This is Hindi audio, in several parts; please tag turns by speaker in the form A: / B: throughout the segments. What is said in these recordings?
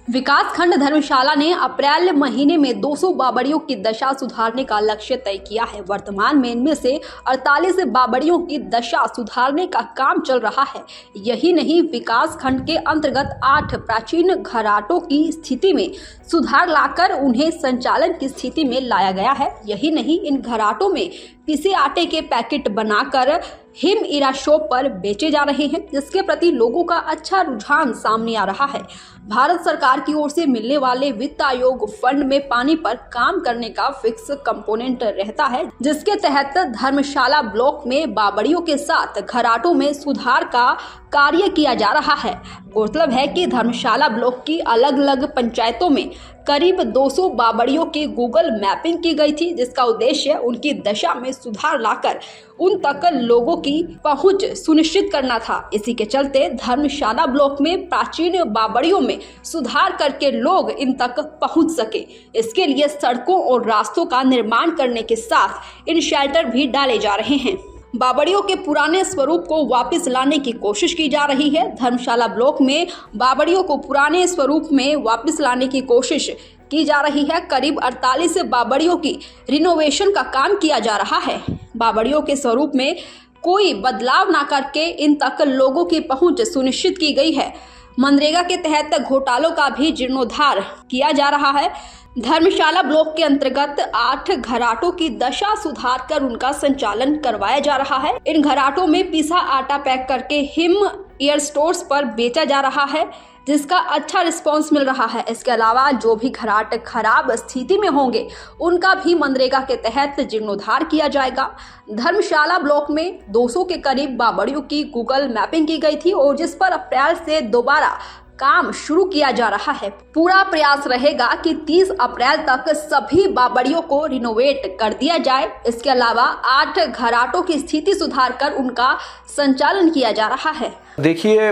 A: विकास खंड धर्मशाला ने अप्रैल महीने में 200 बावड़ियों की दशा सुधारने का लक्ष्य तय किया है। वर्तमान में इनमें से 48 बावड़ियों की दशा सुधारने का काम चल रहा है। यही नहीं, विकास खंड के अंतर्गत 8 प्राचीन घराटों की स्थिति में सुधार लाकर उन्हें संचालन की स्थिति में लाया गया है। यही नहीं, इन घराटों में पिसे आटे के पैकेट बनाकर हिम इरा शॉप पर बेचे जा रहे हैं, जिसके प्रति लोगों का अच्छा रुझान सामने आ रहा है। भारत सरकार की ओर से मिलने वाले वित्त आयोग फंड में पानी पर काम करने का फिक्स कंपोनेंट रहता है, जिसके तहत धर्मशाला ब्लॉक में बावड़ियों के साथ घराटों में सुधार का कार्य किया जा रहा है। गौरतलब है कि धर्मशाला ब्लॉक की अलग अलग पंचायतों में करीब 200 बावड़ियों की गूगल मैपिंग की गई थी, जिसका उद्देश्य उनकी दशा में सुधार लाकर उन तक लोगों की पहुंच सुनिश्चित करना था। इसी के चलते धर्मशाला ब्लॉक में प्राचीन बावड़ियों में सुधार करके लोग इन तक पहुंच सके। इसके लिए सड़कों और रास्तों का निर्माण करने के साथ इन शेल्टर भी डाले जा रहे हैं। बावड़ियों के पुराने स्वरूप को वापस लाने की कोशिश की जा रही है। धर्मशाला ब्लॉक में बावड़ियों को पुराने स्वरूप में वापस लाने की कोशिश की जा रही है। करीब 48 बावड़ियों की रिनोवेशन का काम किया जा रहा है। बावड़ियों के स्वरूप में कोई बदलाव न करके इन तक लोगों की पहुंच सुनिश्चित की गई है। मनरेगा के तहत घोटालों का भी जीर्णोद्धार किया जा रहा है। धर्मशाला ब्लॉक के अंतर्गत 8 घराटों की दशा सुधार कर उनका संचालन करवाया जा रहा है। इन घराटों में पिसा आटा पैक करके हिम एयर स्टोर्स पर बेचा जा रहा है, जिसका अच्छा रिस्पांस मिल रहा है। इसके अलावा जो भी घराट खराब स्थिति में होंगे उनका भी मनरेगा के तहत जीर्णोद्धार किया जाएगा। धर्मशाला ब्लॉक में 200 के करीब बावड़ियों की गूगल मैपिंग की गई थी और जिस पर अप्रैल से दोबारा काम शुरू किया जा रहा है। पूरा प्रयास रहेगा कि 30 अप्रैल तक सभी बावड़ियों को रिनोवेट कर दिया जाए। इसके अलावा 8 घराटों की स्थिति सुधार कर उनका संचालन किया जा रहा है।
B: देखिए,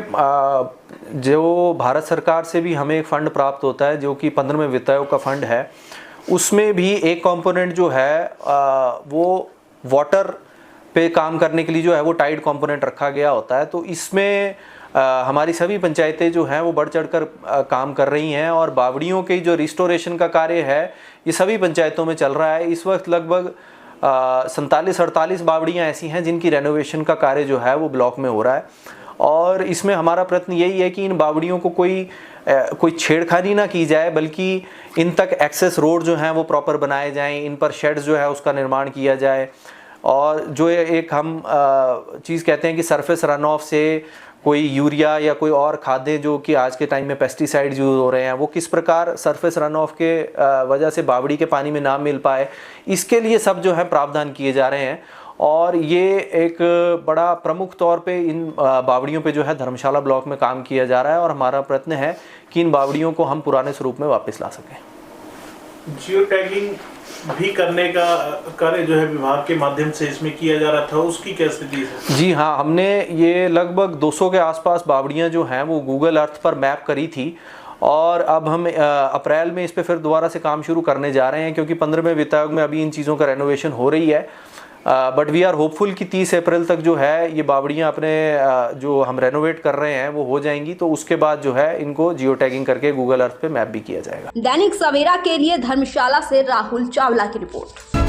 B: जो भारत सरकार से भी हमें एक फंड प्राप्त होता है जो कि 15वें वित्त आयोग का फंड है, उसमें भी एक कंपोनेंट जो है वो वाटर पे काम करने के लिए जो है वो टाइड कंपोनेंट रखा गया होता है। तो इसमें हमारी सभी पंचायतें जो हैं वो बढ़ चढ़कर काम कर रही हैं और बावड़ियों के जो रिस्टोरेशन का कार्य है ये सभी पंचायतों में चल रहा है। इस वक्त लगभग 47-48 बावड़ियाँ ऐसी हैं जिनकी रेनोवेशन का कार्य जो है वो ब्लॉक में हो रहा है। और इसमें हमारा प्रयत्न यही है कि इन बावड़ियों को कोई छेड़खानी ना की जाए, बल्कि इन तक एक्सेस रोड जो हैं वो प्रॉपर बनाए जाएं, इन पर शेड्स जो है उसका निर्माण किया जाए। और जो एक हम चीज़ कहते हैं कि सरफेस रन ऑफ से कोई यूरिया या कोई और खादें जो कि आज के टाइम में पेस्टिसाइड्स यूज़ हो रहे हैं, वो किस प्रकार सरफेस रन ऑफ के वजह से बावड़ी के पानी में ना मिल पाए, इसके लिए सब जो है प्रावधान किए जा रहे हैं। और ये एक बड़ा प्रमुख तौर पे इन बावड़ियों पे जो है धर्मशाला ब्लॉक में काम किया जा रहा है और हमारा प्रयत्न है कि इन बावड़ियों को हम पुराने स्वरूप में वापस ला सकें।
C: जियो टैगिंग भी करने का कार्य जो है विभाग के माध्यम से इसमें किया जा रहा था, उसकी क्या स्थिति है?
B: जी हाँ, हमने ये लगभग 200 के आसपास बावड़ियाँ जो हैं वो गूगल अर्थ पर मैप करी थी और अब हम अप्रैल में इस पर फिर दोबारा से काम शुरू करने जा रहे हैं, क्योंकि 15वें वित्त आयोग में अभी इन चीज़ों का रेनोवेशन हो रही है। बट वी आर होपफुल कि 30 अप्रैल तक जो है ये बावड़ियाँ अपने जो हम रेनोवेट कर रहे हैं वो हो जाएंगी। तो उसके बाद जो है इनको जियो टैगिंग करके गूगल अर्थ पे मैप भी किया जाएगा।
A: दैनिक सवेरा के लिए धर्मशाला से राहुल चावला की रिपोर्ट।